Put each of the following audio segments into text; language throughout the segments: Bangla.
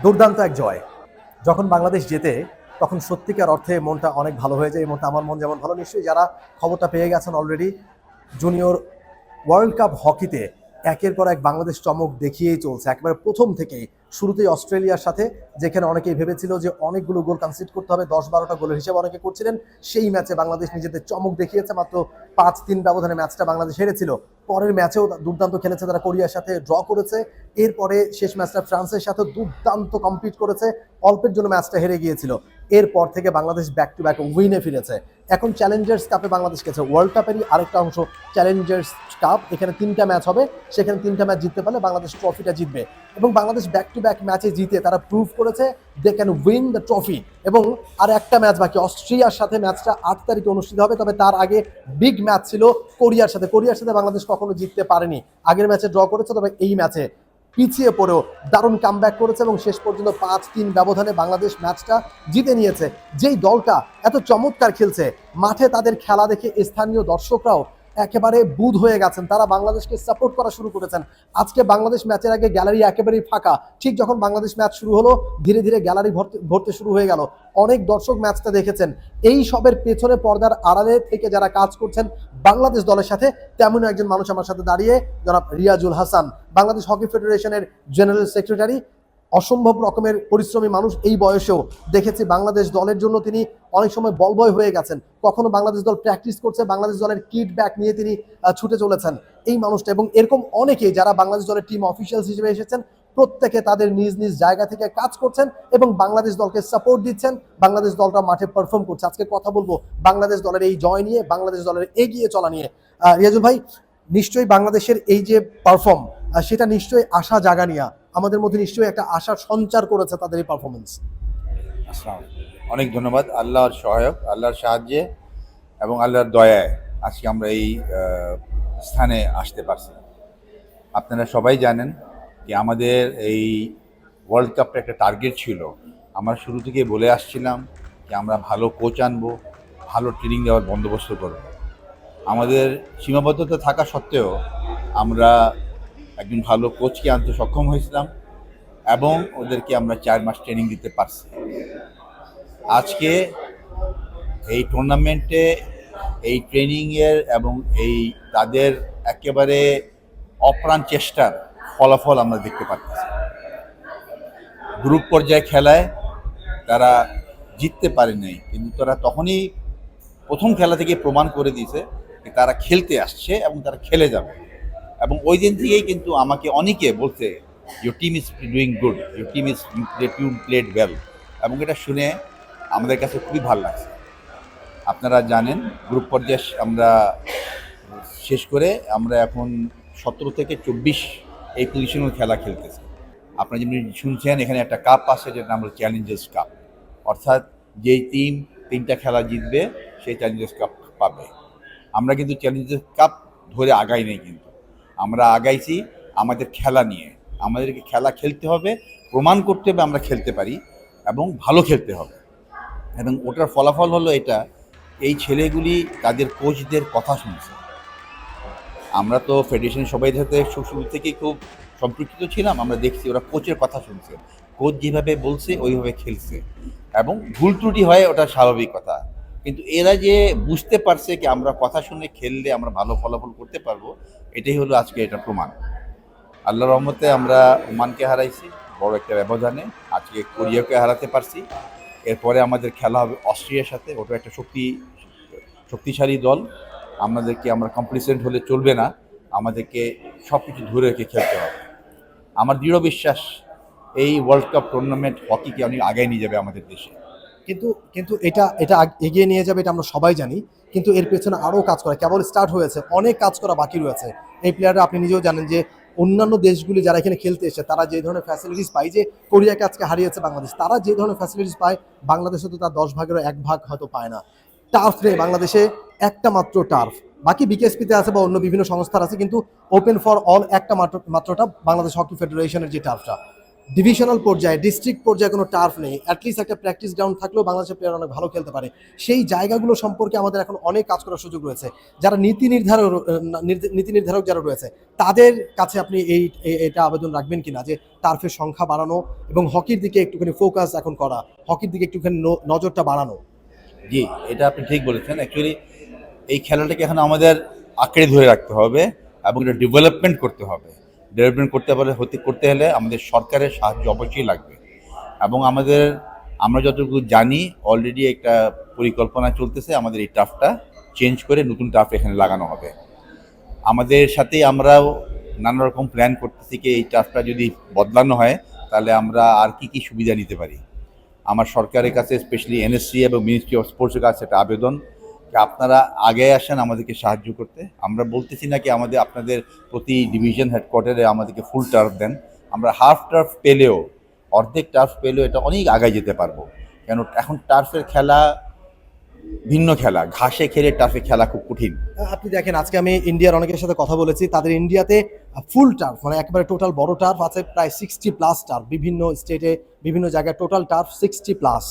দুর্দান্ত এক জয়। যখন বাংলাদেশ জেতে তখন সত্যিকার অর্থে মনটা অনেক ভালো হয়ে যায়। এই মুহূর্তে আমার মন যেমন ভালো, নিশ্চয়ই যারা খবরটা পেয়ে গেছেন অলরেডি, জুনিয়র ওয়ার্ল্ড কাপ হকিতে একের পর এক বাংলাদেশ চমক দেখিয়েই চলছে একেবারে প্রথম থেকেই। শুরুতেই অস্ট্রেলিয়ার সাথে, যেখানে অনেকেই ভেবেছিল যে অনেকগুলো গোল কনসিড করতে হবে, 10-12টা গোলের হিসেবে অনেকে করছিলেন। সেই ম্যাচে বাংলাদেশ নিজেদের চমক দেখিয়েছে, মাত্র 5-3 ব্যবধানে ম্যাচটা বাংলাদেশ হেরেছিল। পরের ম্যাচেও দুর্দান্ত খেলেছে, তারা কোরিয়ার সাথে ড্র করেছে। এরপরে শেষ ম্যাচটা ফ্রান্সের সাথে দুর্দান্ত কম্পিট করেছে, অল্পের জন্য ম্যাচটা হেরে গিয়েছিল। এরপর থেকে বাংলাদেশ ব্যাক টু ব্যাক উইনে ফিরেছে। এখন চ্যালেঞ্জার্স কাপে বাংলাদেশ খেলছে, ওয়ার্ল্ড কাপেরই আরেকটা অংশ চ্যালেঞ্জার্স কাপ। এখানে 3টা ম্যাচ হবে, সেখানে 3টা ম্যাচ জিততে পারলে বাংলাদেশ ট্রফিটা জিতবে। এবং বাংলাদেশ ব্যাক টু ব্যাক ম্যাচে জিতে তারা প্রুভ করেছে they can win the trophy. এবং আর একটা ম্যাচ বাকি, অস্ট্রিয়ার সাথে। ম্যাচটা 8 তারিখে অনুষ্ঠিত হবে, তবে তার আগে বিগ ম্যাচ ছিল কোরিয়ার সাথে। কোরিয়ার সাথে বাংলাদেশ কখনো জিততে পারেনি, আগের ম্যাচে ড্র করেছে, তবে এই ম্যাচে পিছিয়ে পড়েও দারুণ কামব্যাক করেছে এবং শেষ পর্যন্ত 5-3 ব্যবধানে বাংলাদেশ ম্যাচটা জিতে নিয়েছে। যেই দলটা এত চমৎকার খেলছে, মাঠে তাদের খেলা দেখে স্থানীয় দর্শকরাও একেবারে বুঁদ হয়ে গেছেন, তারা বাংলাদেশকে সাপোর্ট করা শুরু করেছেন। আজকে বাংলাদেশ ম্যাচের আগে গ্যালারি একেবারেই ফাঁকা। ঠিক যখন বাংলাদেশ ম্যাচ শুরু হলো, ধীরে ধীরে গ্যালারি ভরতে শুরু হয়ে গেল। অনেক দর্শক ম্যাচটা দেখেছেন। এই সবের পেছনে পর্দার আড়ালে থেকে যারা কাজ করছেন বাংলাদেশ দলের সাথে, তেমন একজন মানুষ আমার সাথে দাঁড়িয়ে, জনাব রিয়াজুল হাসান, বাংলাদেশ হকি ফেডারেশনের জেনারেল সেক্রেটারি। অসম্ভব রকমের পরিশ্রমী মানুষ। এই বয়সেও দেখেছি বাংলাদেশ দলের জন্য তিনি অনেক সময় বলবয় হয়ে গেছেন। কখনো বাংলাদেশ দল প্র্যাকটিস করছে, বাংলাদেশ দলের কিট ব্যাগ নিয়ে তিনি ছুটে চলেছেন এই মানুষটা। এবং এরকম অনেকেই যারা বাংলাদেশ দলের টিম অফিসিয়ালস হিসেবে এসেছেন, প্রত্যেকে তাদের নিজ নিজ জায়গা থেকে কাজ করছেন এবং বাংলাদেশ দলকে সাপোর্ট দিচ্ছেন। বাংলাদেশ দলটা মাঠে পারফর্ম করছে। আজকে কথা বলবো বাংলাদেশ দলের এই জয় নিয়ে, বাংলাদেশ দলের এগিয়ে চলা নিয়ে। রিয়াজুল ভাই, নিশ্চয়ই বাংলাদেশের এই যে পারফর্ম, সেটা নিশ্চয়ই আশা জাগা নিয়ে আমাদের মধ্যে নিশ্চয়ই একটা আশার সঞ্চার করেছে তাদের এই পারফরমেন্স। আসসালাম, অনেক ধন্যবাদ। আল্লাহর সহায়ক, আল্লাহর সাহায্যে এবং আল্লাহর দয়ায় আজকে আমরা এই স্থানে আসতে পারছি। আপনারা সবাই জানেন যে আমাদের এই ওয়ার্ল্ড কাপটা একটা টার্গেট ছিল। আমরা শুরু থেকে বলে আসছিলাম যে আমরা ভালো কোচ আনবো, ভালো ট্রেনিং দেওয়ার বন্দোবস্ত করব। আমাদের সীমাবদ্ধতা থাকা সত্ত্বেও আমরা একজন ভালো কোচকে আনতে সক্ষম হয়েছিলাম এবং ওদেরকে আমরা 4 মাস ট্রেনিং দিতে পারছি। আজকে এই টুর্নামেন্টে এই ট্রেনিংয়ের এবং এই তাদের একেবারে অপ্রাণ চেষ্টার ফলাফল আমরা দেখতে পাচ্ছি। গ্রুপ পর্যায়ে খেলায় তারা জিততে পারে নাই, কিন্তু তারা তখনই প্রথম খেলা থেকে প্রমাণ করে দিয়েছে যে তারা খেলতে আসছে এবং তারা খেলে যাবে। এবং ওই দিন থেকেই কিন্তু আমাকে অনেকে বলছে your team is doing good, your team is you played well, এবং এটা শুনে আমাদের কাছে খুবই ভালো লাগছে। আপনারা জানেন গ্রুপ পর্যায়ে আমরা শেষ করে আমরা এখন 17 থেকে 24 এই পজিশনের খেলা খেলতেছি। আপনারা যেমনি শুনছেন এখানে একটা কাপ আছে, যেটা নাম হলো চ্যালেঞ্জার্স কাপ, অর্থাৎ যেই টিম 3টা খেলা জিতবে সেই চ্যালেঞ্জার্স কাপ পাবে। আমরা কিন্তু চ্যালেঞ্জার্স কাপ ধরে আগাই নেই, কিন্তু আমরা আগাইছি আমাদের খেলা নিয়ে। আমাদেরকে খেলা খেলতে হবে, প্রমাণ করতে হবে আমরা খেলতে পারি এবং ভালো খেলতে হবে। এবং ওটার ফলাফল হলো এটা, এই ছেলেগুলি তাদের কোচদের কথা শুনছে। আমরা তো ফেডারেশনের সবাই সাথে শুরু থেকেই খুব সম্পৃক্ত ছিলাম, আমরা দেখছি ওরা কোচের কথা শুনছে, কোচ যেভাবে বলছে ওইভাবে খেলছে, এবং ভুল ত্রুটি হয় ওটা স্বাভাবিক কথা। কিন্তু এরা যে বুঝতে পারছে কি আমরা কথা শুনে খেললে আমরা ভালো ফলাফল করতে পারবো, এটাই হলো আজকে এটা প্রমাণ। আল্লাহর রহমতে আমরা ওমানকে হারাইছি বড় একটা ব্যবধানে, আজকে কোরিয়াকে হারাতে পারছি। এরপরে আমাদের খেলা হবে অস্ট্রিয়ার সাথে, ওটা একটা শক্তিশালী দল। আমরা কমপ্লিসেন্ট হলে চলবে না, আমাদেরকে সব কিছু ধরে রেখে খেলতে হবে। আমার দৃঢ় বিশ্বাস এই ওয়ার্ল্ড কাপ টুর্নামেন্ট হকিকে অনেক আগায় নিয়ে যাবে আমাদের দেশে। কিন্তু কিন্তু এটা এটা এগিয়ে নিয়ে যাবে, এটা আমরা সবাই জানি। কিন্তু এর পেছনে আরও কাজ করা কেবল স্টার্ট হয়েছে, অনেক কাজ করা বাকি রয়েছে। এই প্লেয়াররা, আপনি নিজেও জানেন যে অন্যান্য দেশগুলি যারা এখানে খেলতে এসে তারা যে ধরনের ফ্যাসিলিটিস পায়, যে কোরিয়াকে আজকে হারিয়েছে বাংলাদেশ, তারা যে ধরনের ফ্যাসিলিটিস পায় বাংলাদেশে তো তার 10 ভাগেরও 1 ভাগ হয়তো পায় না। টার্ফ নেই বাংলাদেশে, একটা মাত্র টার্ফ। বাকি বিকেএসপিতে আছে বা অন্য বিভিন্ন সংস্থার আছে, কিন্তু ওপেন ফর অল একটা মাত্রটা বাংলাদেশ হকি ফেডারেশনের যে টার্ফটা। ডিভিশনাল পর্যায়ে ডিস্ট্রিক্ট পর্যায়ে কোনো টার্ফ নেই, অ্যাটলিস্ট একটা প্র্যাকটিস গ্রাউন্ড থাকলেও বাংলাদেশের প্লেয়ার অনেক ভালো খেলতে পারে। সেই জায়গাগুলো সম্পর্কে আমাদের এখন অনেক কাজ করার সুযোগ রয়েছে। যারা নীতি নির্ধারক যারা রয়েছে তাদের কাছে আপনি এটা আবেদন রাখবেন কিনা যে টার্ফের সংখ্যা বাড়ানো এবং হকির দিকে একটুখানি ফোকাস এখন করা, হকির দিকে একটুখানি নজরটা বাড়ানো। জি, এটা আপনি ঠিক বলেছেন। অ্যাকচুয়ালি এই খেলাটাকে এখন আমাদের আঁকড়ে ধরে রাখতে হবে এবং এটা ডেভেলপমেন্ট করতে হবে। ডেভেলপমেন্ট করতে হলে আমাদের সরকারের সাহায্য অবশ্যই লাগবে এবং আমরা যতটুকু জানি অলরেডি একটা পরিকল্পনা চলতেছে, আমাদের এই টার্ফটা চেঞ্জ করে নতুন টার্ফ এখানে লাগানো হবে। আমাদের সাথেই আমরাও নানা রকম প্ল্যান করতেছি কি এই টার্ফটা যদি বদলানো হয় তাহলে আমরা আর কি সুবিধা নিতে পারি। আমার সরকারের কাছে স্পেশালি এনএসসি এবং মিনিস্ট্রি অফ স্পোর্টসের কাছে একটা আবেদন যে আপনারা আগে আসেন আমাদেরকে সাহায্য করতে। আমরা বলতেছি না কি আপনাদের প্রতি ডিভিশন হেডকোয়ার্টারে আমাদেরকে ফুল টার্ফ দেন, আমরা হাফ টার্ফ পেলেও, অর্ধেক টার্ফ পেলেও এটা অনেক আগায় যেতে পারবো। কেন এখন টার্ফের খেলা ভিন্ন খেলা, ঘাসে খেলে টার্ফে খেলা খুব কঠিন। আপনি দেখেন আজকে আমি ইন্ডিয়ার অনেকের সাথে কথা বলেছি, তাদের ইন্ডিয়াতে ফুল টার্ফ মানে একেবারে টোটাল বড় টার্ফ আছে প্রায় 60+ টার্ফ, বিভিন্ন স্টেটে বিভিন্ন জায়গায় টোটাল টার্ফ 60+,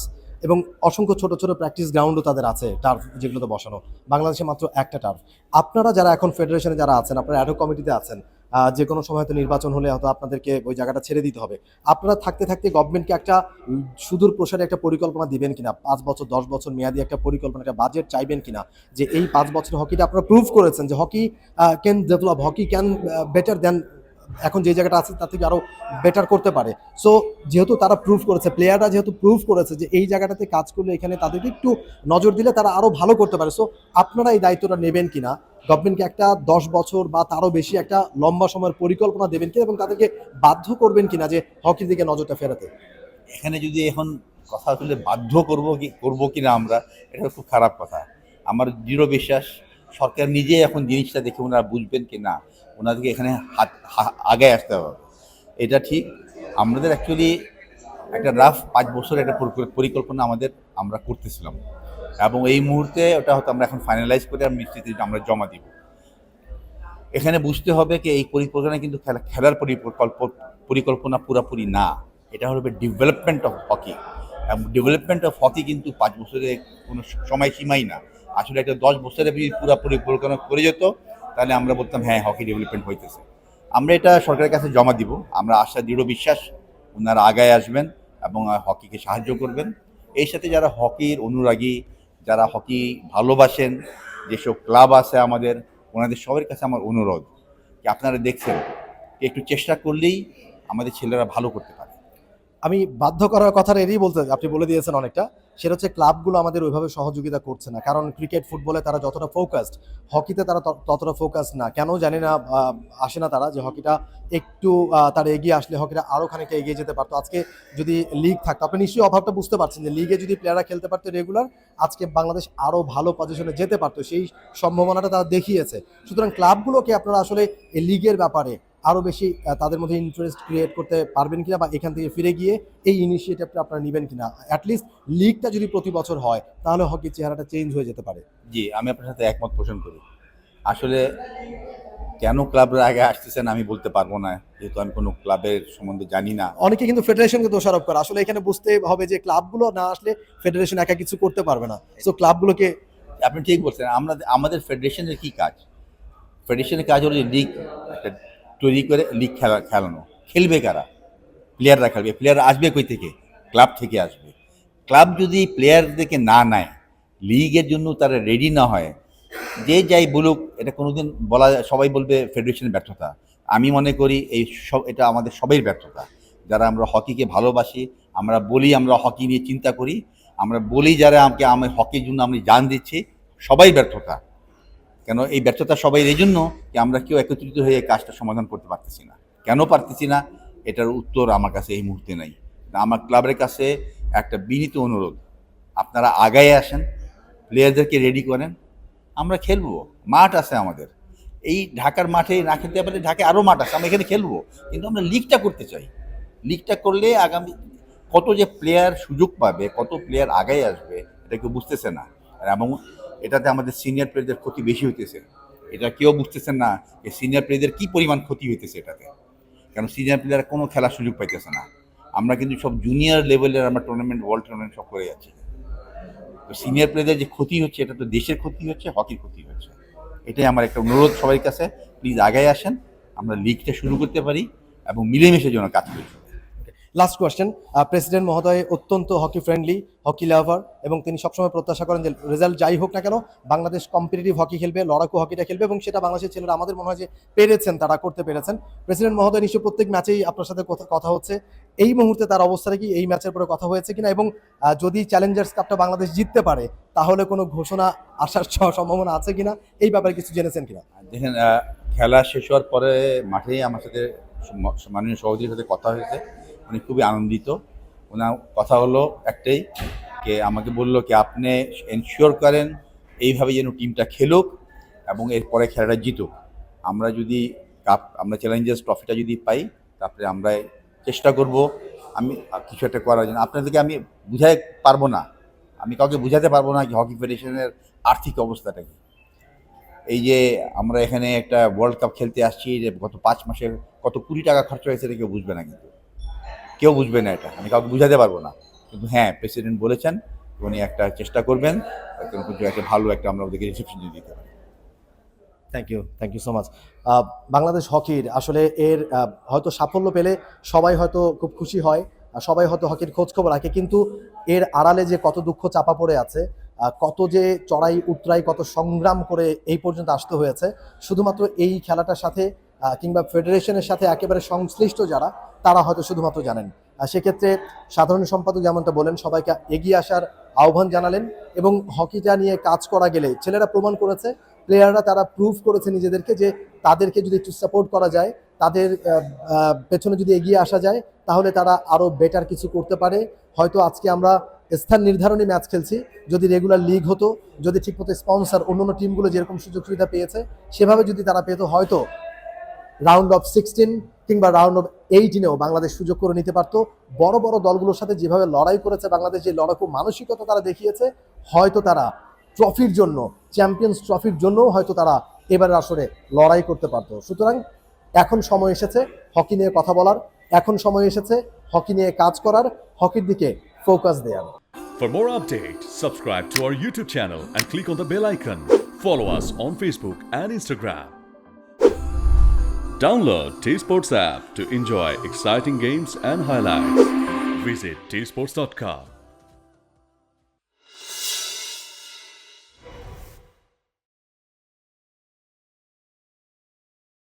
এবং অসংখ্য ছোট ছোট প্র্যাকটিস গ্রাউন্ডও তাদের আছে টার্ফ যেগুলোতে বসানো। বাংলাদেশে মাত্র একটা টার্ফ। আপনারা যারা এখন ফেডারেশনে যারা আছেন, আপনারা অ্যাডহক কমিটিতে আছেন, যে কোনো সময় হয়তো নির্বাচন হলে হয়তো আপনাদেরকে ওই জায়গাটা ছেড়ে দিতে হবে। আপনারা থাকতে থাকতে গভর্নমেন্টকে একটা সুদূর প্রসারে একটা পরিকল্পনা দিবেন কিনা, 5 বছর 10 বছর মেয়াদি একটা পরিকল্পনা, একটা বাজেট চাইবেন কিনা যে এই 5 বছর হকিটা আপনারা প্রুভ করেছেন যে hockey can develop, hockey can better দেন এখন যে জায়গাটা আছে তার থেকে আরো বেটার করতে পারে। সো যেহেতু তারা প্রুভ করেছে, প্লেয়াররা যেহেতু প্রুভ করেছে যে এই জায়গাটাতে কাজ করলে এখানে তাদেরকে একটু নজর দিলে তারা আরো ভালো করতে পারে, সো আপনারা এই দায়িত্বটা নেবেন কিনা, গভর্নমেন্টকে একটা 10 বছর বা তারও বেশি একটা লম্বা সময়ের পরিকল্পনা দেবেন কিনা এবং তাদেরকে বাধ্য করবেন কিনা যে হকির দিকে নজরটা ফেরাতে। এখানে যদি এখন কথা তুলে বাধ্য করবো কিনা আমরা, এটা খুব খারাপ কথা। আমার দৃঢ় বিশ্বাস সরকার নিজে এখন জিনিসটা দেখে ওনারা বুঝবেন কি না ওনাদেরকে এখানে আগে আসতে হবে। এটা ঠিক। আমাদের অ্যাকচুয়ালি একটা রাফ 5 বছর একটা পরিকল্পনা আমরা করতেছিলাম এবং এই মুহূর্তে ওটা হয়তো আমরা এখন ফাইনালাইজ করে মিস্ত্রিতে আমরা জমা দিব। এখানে বুঝতে হবে কি এই পরিকল্পনা কিন্তু খেলার পরিকল্পনা পুরাপুরি না, এটা হবে ডেভেলপমেন্ট অফ হকি। এবং ডেভেলপমেন্ট অফ হকি কিন্তু 5 বছরে কোনো সময়সীমাই না। আসলে একটা 10 বছরে যদি পুরাপুরি পরিকল্পনা করে যেত তাহলে আমরা বলতাম হ্যাঁ হকি ডেভেলপমেন্ট হইতেছে। আমরা এটা সরকারের কাছে জমা দিব। আমরা দৃঢ় বিশ্বাস ওনারা আগায় আসবেন এবং হকিকে সাহায্য করবেন। এই সাথে যারা হকির অনুরাগী, যারা হকি ভালোবাসেন, যেসব ক্লাব আছে আমাদের, ওনাদের সবার কাছে আমার অনুরোধ যে আপনারা দেখছেন একটু চেষ্টা করলেই আমাদের ছেলেরা ভালো করতে পারে। আমি বাধ্য করার কথাটা এটাই বলতে, আপনি বলে দিয়েছেন অনেকটা, সেটা হচ্ছে ক্লাবগুলো আমাদের ওইভাবে সহযোগিতা করছে না, কারণ ক্রিকেট ফুটবলে তারা যতটা ফোকাসড, হকিতে তারা ততটা ফোকাস না, কেন জানি না, আসে না তারা যে হকিটা একটু তারা এগিয়ে আসলে হকিটা আরও খানিকটা এগিয়ে যেতে পারতো। আজকে যদি লিগ থাকতো, আপনি নিশ্চয়ই অভাবটা বুঝতে পারছেন যে লিগে যদি প্লেয়াররা খেলতে পারতো রেগুলার, আজকে বাংলাদেশ আরও ভালো পজিশনে যেতে পারতো, সেই সম্ভাবনাটা তারা দেখিয়েছে। সুতরাং ক্লাবগুলোকে আপনারা আসলে এই লিগের ব্যাপারে আরও বেশি তাদের মধ্যে ইন্টারেস্ট ক্রিয়েট করতে পারবেন কিনা, বা এখান থেকে ফিরে গিয়ে এই ইনিশিয়েটিভটা আপনারা নেবেন কিনা। অ্যাটলিস্ট লিগটা যদি প্রতি বছর হয় তাহলে হকির চেহারাটা চেঞ্জ হয়ে যেতে পারে। জি, আমি আপনার সাথে একমত পোষণ করি। আসলে কেন ক্লাবরা আগে আসতেছেন আমি বলতে পারবো না, যেহেতু আমি কোনো ক্লাবের সম্বন্ধে জানি না। অনেকে কিন্তু ফেডারেশনকে দোষারোপ করে, আসলে এখানে বুঝতে হবে যে ক্লাবগুলো না আসলে ফেডারেশন একা কিছু করতে পারবে না। সো ক্লাবগুলোকে, আপনি ঠিক বলছেন। আমাদের ফেডারেশনের কি কাজ? ফেডারেশনের কাজ হলো লিগ একটা তৈরি করে লিগ খেলানো। খেলবে কারা? প্লেয়াররা খেলবে। প্লেয়ার আসবে কই থেকে? ক্লাব থেকে আসবে। ক্লাব যদি প্লেয়ারদেরকে না নেয়, লিগের জন্য তারা রেডি না হয়, যে যাই বলুক এটা কোনোদিন সবাই বলবে ফেডারেশনের ব্যর্থতা। আমি মনে করি এটা আমাদের সবাই ব্যর্থতা, যারা আমরা হকিকে ভালোবাসি। আমরা বলি আমরা হকি নিয়ে চিন্তা করি, আমরা বলি যারা আমি হকির জন্য আমি জান দিচ্ছি, সবাই ব্যর্থতা। কেন এই ব্যর্থতা সবাই এই জন্য যে আমরা কেউ একত্রিত হয়ে এই কাজটা সমাধান করতে পারতেছি না। কেন পারতেছি না এটার উত্তর আমার কাছে এই মুহূর্তে নাই। আমার ক্লাবের কাছে একটা বিনীত অনুরোধ, আপনারা আগায় আসেন, প্লেয়ারদেরকে রেডি করেন, আমরা খেলবো। মাঠ আছে আমাদের, এই ঢাকার মাঠে না খেলতে পারলে ঢাকায় আরও মাঠ আছে, আমরা এখানে খেলবো। কিন্তু আমরা লিগটা করতে চাই। লিগটা করলে আগামী কত যে প্লেয়ার সুযোগ পাবে, কত প্লেয়ার আগায় আসবে, এটা কেউ বুঝতেছে না। এবং এটাতে আমাদের সিনিয়র প্লেয়ারদের ক্ষতি বেশি হইতেছে, এটা কেউ বুঝতেছেন না যে সিনিয়র প্লেয়ারদের কী পরিমাণ ক্ষতি হইতেছে এটাতে। কারণ সিনিয়র প্লেয়ার কোনো খেলার সুযোগ পাইতেছে না। আমরা কিন্তু সব জুনিয়র লেভেলের আমরা টুর্নামেন্ট, ওয়ার্ল্ড টুর্নামেন্ট সব করে যাচ্ছি। তো সিনিয়র প্লেয়ারদের যে ক্ষতি হচ্ছে, এটা তো দেশের ক্ষতি হচ্ছে, হকির ক্ষতি হচ্ছে। এটাই আমার একটা অনুরোধ সবার কাছে, প্লিজ আগায় আসেন, আমরা লিগটা শুরু করতে পারি এবং মিলেমিশে যেন কাজ করি। লাস্ট কোয়েশ্চেন, প্রেসিডেন্ট মহোদয় অত্যন্ত হকি ফ্রেন্ডলি, হকি লাভার, এবং তিনি সবসময় প্রত্যাশা করেন যে রেজাল্ট যাই হোক না কেন বাংলাদেশ কম্পিটিটিভ হকি খেলবে, লড়াকু হকিটা খেলবে, এবং সেটা বাংলাদেশের ছেলেরা আমাদের মনে হয় যে পেরেছেন, তারা করতে পেরেছেন। প্রেসিডেন্ট মহোদয় নিশ্চয়ই প্রত্যেক ম্যাচেই আপনার সাথে কথা হচ্ছে। এই মুহূর্তে তার অবস্থাটা কি, এই ম্যাচের পরে কথা হয়েছে কিনা, এবং যদি চ্যালেঞ্জার্স কাপটা বাংলাদেশ জিততে পারে তাহলে কোনো ঘোষণা আসার সম্ভাবনা আছে কিনা, এই ব্যাপারে কিছু জেনেছেন কিনা? দেখেন, খেলা শেষ হওয়ার পরে মাঠেই আমার সাথে মাননীয় সভাপতির সাথে কথা হয়েছে, উনি খুবই আনন্দিত। ওনার কথা হলো একটাই, যে আমাকে বললো কি আপনি এনশিওর করেন এইভাবে যেন টিমটা খেলুক এবং এরপরে খেলাটা জিতুক। আমরা যদি কাপ, আমরা চ্যালেঞ্জার্স ট্রফিটা যদি পাই, তারপরে আমরা চেষ্টা করব আমি কিছু একটা করার জন্য। আপনাদেরকে আমি বুঝাতে পারবো না, আমি কাউকে বুঝাতে পারবো না কি হকি ফেডারেশনের আর্থিক অবস্থাটা কি। এই যে আমরা এখানে একটা ওয়ার্ল্ড কাপ খেলতে আসছি, যে গত 5 মাসের কত কোটি টাকা খরচা হয়েছে, এটা কেউ বুঝবে না, কিন্তু কেউ বুঝবে না, এটা আমি কাউকে বুঝাতে পারবো না। কিন্তু হ্যাঁ, প্রেসিডেন্ট বলেছেন উনি একটা চেষ্টা করবেন, একটা ভালো একটা আমরা ওদেরকে রিসেপশন দিতে পারি। Thank you so much. Bangladesh হকির আসলে এর হয়তো সাফল্য পেলে সবাই হয়তো খুব খুশি হয়, সবাই হয়তো হকির খোঁজ খবর রাখে, কিন্তু এর আড়ালে যে কত দুঃখ চাপা পড়ে আছে, কত যে চড়াই উতরাই, কত সংগ্রাম করে এই পর্যন্ত আসতে হয়েছে, শুধুমাত্র এই খেলাটার সাথে কিংবা ফেডারেশনের সাথে একেবারে সংশ্লিষ্ট যারা, তারা হয়তো শুধুমাত্র জানেন। সেক্ষেত্রে সাধারণ সম্পাদক যেমনটা বলেন, সবাইকে এগিয়ে আসার আহ্বান জানালেন, এবং হকিটা নিয়ে কাজ করা গেলে ছেলেরা প্রমাণ করেছে, প্লেয়াররা তারা প্রুভ করেছে নিজেদেরকে, যে তাদেরকে যদি একটু সাপোর্ট করা যায়, তাদের পেছনে যদি এগিয়ে আসা যায়, তাহলে তারা আরও বেটার কিছু করতে পারে। হয়তো আজকে আমরা স্থান নির্ধারণী ম্যাচ খেলছি, যদি রেগুলার লিগ হতো, যদি ঠিকমতো স্পন্সর অন্যান্য টিমগুলো যেরকম সুযোগ সুবিধা পেয়েছে সেভাবে যদি তারা পেত, হয়তো রাউন্ড অফ 16 কিংবা রাউন্ড অফ 18-এও বাংলাদেশ সুযোগ করে নিতে পারতো। বড় বড় দলগুলোর সাথে যেভাবে লড়াই করেছে বাংলাদেশ, যে লড়াকু মানসিকতা তারা দেখিয়েছে, হয়তো তারা ট্রফির জন্য, চ্যাম্পিয়ন্স ট্রফির জন্যও হয়তো তারা এবারের আসরে লড়াই করতে পারতো। সুতরাং এখন সময় এসেছে হকি নিয়ে কথা বলার, এখন সময় এসেছে হকি নিয়ে কাজ করার, হকির দিকে ফোকাস দেওয়ার। For more updates, subscribe to our YouTube channel and click on the bell icon. Follow us on Facebook and Instagram. Download T-Sports app to enjoy exciting games and highlights. Visit tsports.com.